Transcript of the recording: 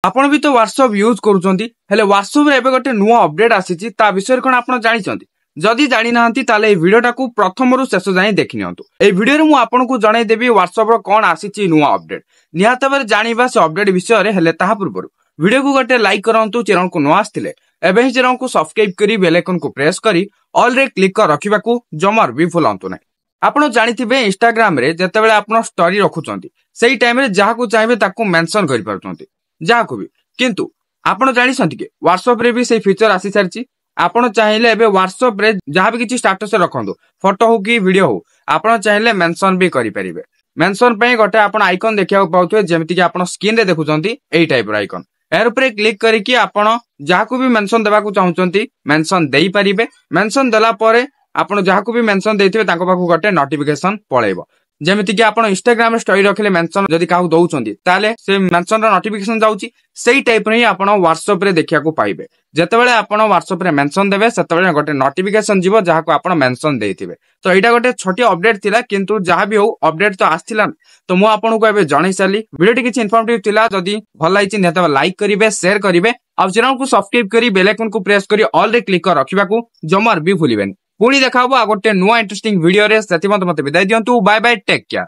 आपण भी तो व्हाट्सएप यूज करूछंती हेले व्हाट्सएप रे एबे गोटे नुवा अपडेट आसीची ता विषय कोन आपण जानिछंती जदि जानि नाहंती ताले ए वीडियोटा को प्रथमरु शेष जाई देखि नियंतु ए वीडियो रे मु आपण को जणाई देबी व्हाट्सएप रो कोन आसीची नुवा अपडेट निहात भाबे जानिबा से अपडेट विषय रे हेले ताहा पूर्वरु वीडियो को गोटे लाइक करंतु चैनल को नुवा आस्थिले एबे ही चैनल को सब्सक्राइब करी बेल आइकन को प्रेस करी ऑल रे क्लिक कर रखिबा को जमर भी भूलंतु नै आपण जानिथिबे इंस्टाग्राम रे जेतेबेले आपण स्टोरी रखुचंती सेही टाइम रे जाहा को चाहेबे ताकू मेंशन करि पारुचंती जाहा को भी किंतु आपण जानि सन्ति के व्हाट्सएप रे भी से फीचर आसी सारची आपण चाहिले एबे व्हाट्सएप रे जहां भी किछि स्टेटस रखंदो फोटो हो कि वीडियो हो आपण चाहिले मेंशन भी करि परिबे मेंशन पई गोटे आपण आइकन देखिया पाउथबे जेमति कि आपण स्क्रीन रे देखुचंती एई टाइप रो आइकन एर ऊपर क्लिक करिकि आपण जहां को भी मेंशन देबा को चाहुचंती मेंशन देई परिबे मेंशन देला परे आपण जहां को भी मेंशन देथिबे ताको पाखु गोटे नोटिफिकेशन पळेबो जेमिति कि आपण इंस्टाग्राम स्टोरी रखले मेंशन जदि काहू दउचंती ताले से मेंशन रो नोटिफिकेशन जाउची सेही टाइप रे आपण व्हाट्सएप रे देखिया को पाइबे जेतेबेले आपण व्हाट्सएप रे मेंशन देबे सेतेबेले गोटे नोटिफिकेशन जीवो जहां को आपण मेंशन देथिबे तो एटा गोटे छोटी अपडेट थिला किंतु जहां भी हो अपडेट तो आस्थिला तो मु आपण को एबे जणाई साली वीडियो टी किछि इन्फॉर्मेटिव थिला जदि भल लाइछि नेता लाइक करिवे शेयर करिवे आ चैनल को सब्सक्राइब करी बेल आइकन को प्रेस करी ऑल रे क्लिक कर रखिबा को जमर भी भूलिबेनी पुणी देखा आ गोटे नुआ इंटरेस्टिंग वीडियो रे सेति मते विदाई दियंतु बाय बाय टेक केयर।